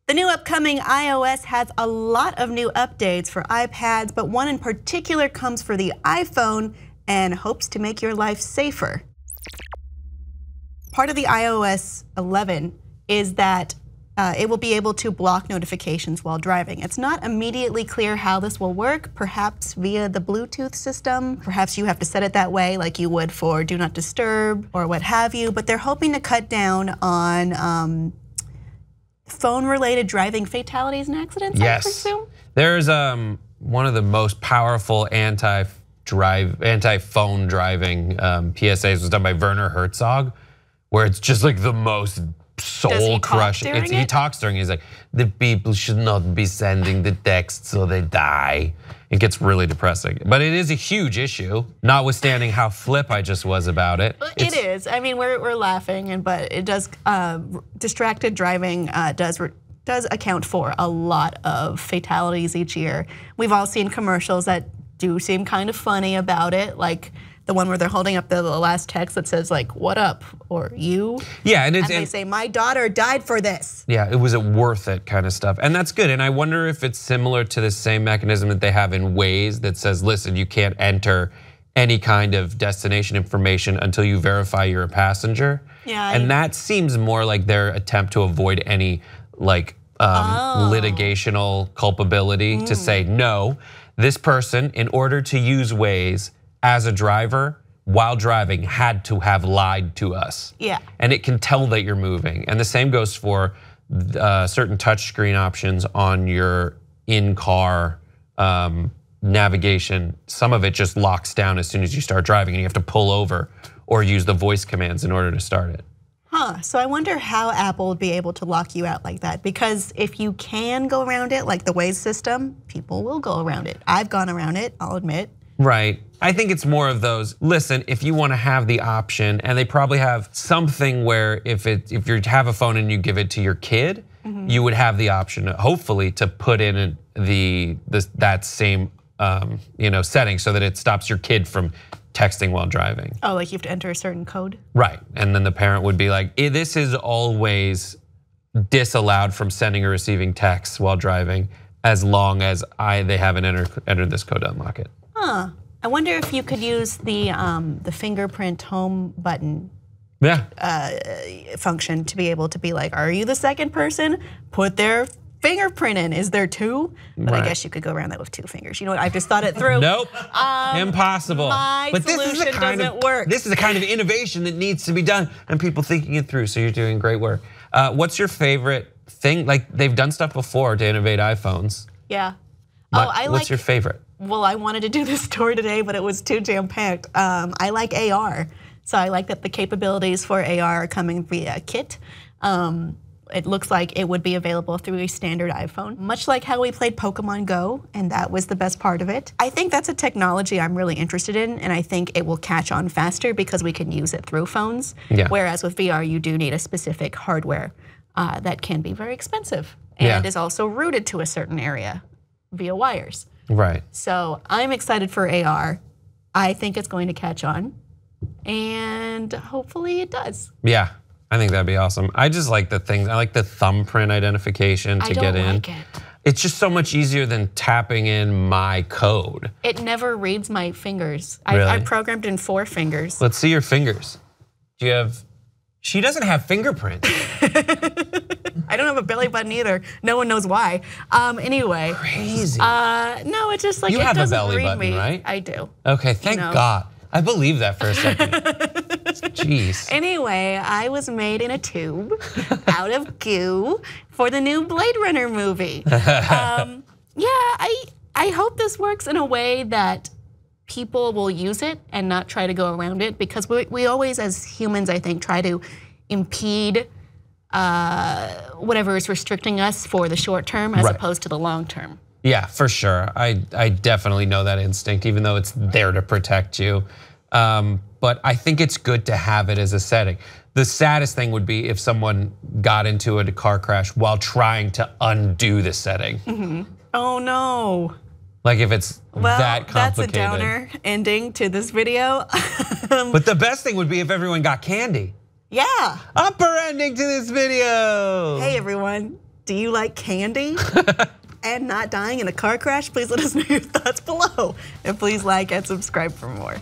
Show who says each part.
Speaker 1: The new upcoming iOS has a lot of new updates for iPads, but one in particular comes for the iPhone and hopes to make your life safer. Part of the iOS 11 is that it will be able to block notifications while driving. It's not immediately clear how this will work, perhaps via the Bluetooth system. Perhaps you have to set it that way like you would for Do Not Disturb or what have you, but they're hoping to cut down on phone-related driving fatalities and accidents, I presume?
Speaker 2: There's one of the most powerful anti-phone driving PSAs was done by Werner Herzog, where it's just like the most soul-crushing. He talks during it. He's like, the people should not be sending the text so they die. It gets really depressing, but it is a huge issue, notwithstanding how flip I just was about it.
Speaker 1: It is. I mean, we're laughing, but it does. Distracted driving does account for a lot of fatalities each year. We've all seen commercials that do seem kind of funny about it, like the one where they're holding up the last text that says like, "What up?" or "You."
Speaker 2: Yeah, and
Speaker 1: they say, "My daughter died for this."
Speaker 2: Yeah, it was worth it kind of stuff, and that's good. And I wonder if it's similar to the same mechanism that they have in Waze that says, "Listen, you can't enter any kind of destination information until you verify you're a passenger."
Speaker 1: Yeah,
Speaker 2: and that seems more like their attempt to avoid any like litigational culpability to say, no, this person, in order to use Waze as a driver while driving, had to have lied to us.
Speaker 1: Yeah.
Speaker 2: And it can tell that you're moving. And the same goes for certain touchscreen options on your in-car navigation. Some of it just locks down as soon as you start driving and you have to pull over or use the voice commands in order to start it.
Speaker 1: So I wonder how Apple would be able to lock you out like that, because if you can go around it, like the Waze system, people will go around it. I've gone around it, I'll admit.
Speaker 2: Right. I think it's more of those, listen, if you want to have the option, and they probably have something where if you have a phone and you give it to your kid, you would have the option, hopefully, to put in that same setting so that it stops your kid from texting while driving.
Speaker 1: Oh, like you have to enter a certain code?
Speaker 2: Right, and then the parent would be like, this is always disallowed from sending or receiving texts while driving as long as they haven't entered this code to unlock it.
Speaker 1: I wonder if you could use the fingerprint home button function to be able to be like, are you the second person? Put their fingerprint in. Is there two? But I guess you could go around that with 2 fingers. You know what? I just thought it through.
Speaker 2: Nope. Impossible.
Speaker 1: My solution doesn't work.
Speaker 2: This is the kind of innovation that needs to be done, and people thinking it through. So you're doing great work. What's your favorite thing? Like, they've done stuff before to innovate iPhones.
Speaker 1: Yeah.
Speaker 2: What's your favorite?
Speaker 1: Well, I wanted to do this story today, but it was too jam-packed. I like AR. So I like that the capabilities for AR are coming via kit. It looks like it would be available through a standard iPhone, much like how we played Pokemon Go, and that was the best part of it. I think that's a technology I'm really interested in, and I think it will catch on faster because we can use it through phones. Yeah. Whereas with VR, you do need a specific hardware that can be very expensive and is also rooted to a certain area via wires.
Speaker 2: Right.
Speaker 1: So I'm excited for AR. I think it's going to catch on, and hopefully it does.
Speaker 2: Yeah. I think that'd be awesome. I just like the things. I like the thumbprint identification to get in.
Speaker 1: I don't like it.
Speaker 2: It's just so much easier than tapping in my code.
Speaker 1: It never reads my fingers.
Speaker 2: Really?
Speaker 1: I programmed in 4 fingers.
Speaker 2: Let's see your fingers. Do you have? She doesn't have fingerprints.
Speaker 1: I don't have a belly button either. No one knows why. Anyway.
Speaker 2: Crazy.
Speaker 1: No, it's just like
Speaker 2: you
Speaker 1: it
Speaker 2: have
Speaker 1: doesn't
Speaker 2: a belly
Speaker 1: read
Speaker 2: button,
Speaker 1: me.
Speaker 2: right?
Speaker 1: I do.
Speaker 2: Okay, thank God. I believe that for a second. Jeez.
Speaker 1: Anyway, I was made in a tube out of goo for the new Blade Runner movie. I hope this works in a way that people will use it and not try to go around it, because we always, as humans, I think, try to impede whatever is restricting us for the short term as opposed to the long term.
Speaker 2: Yeah, for sure. I definitely know that instinct, even though it's there to protect you. But I think it's good to have it as a setting. The saddest thing would be if someone got into a car crash while trying to undo the setting.
Speaker 1: Oh no.
Speaker 2: Like if it's that complicated.
Speaker 1: That's a downer ending to this video.
Speaker 2: But the best thing would be if everyone got candy.
Speaker 1: Yeah.
Speaker 2: Upper ending to this video.
Speaker 1: Hey everyone. Do you like candy and not dying in a car crash? Please let us know your thoughts below. And please like and subscribe for more.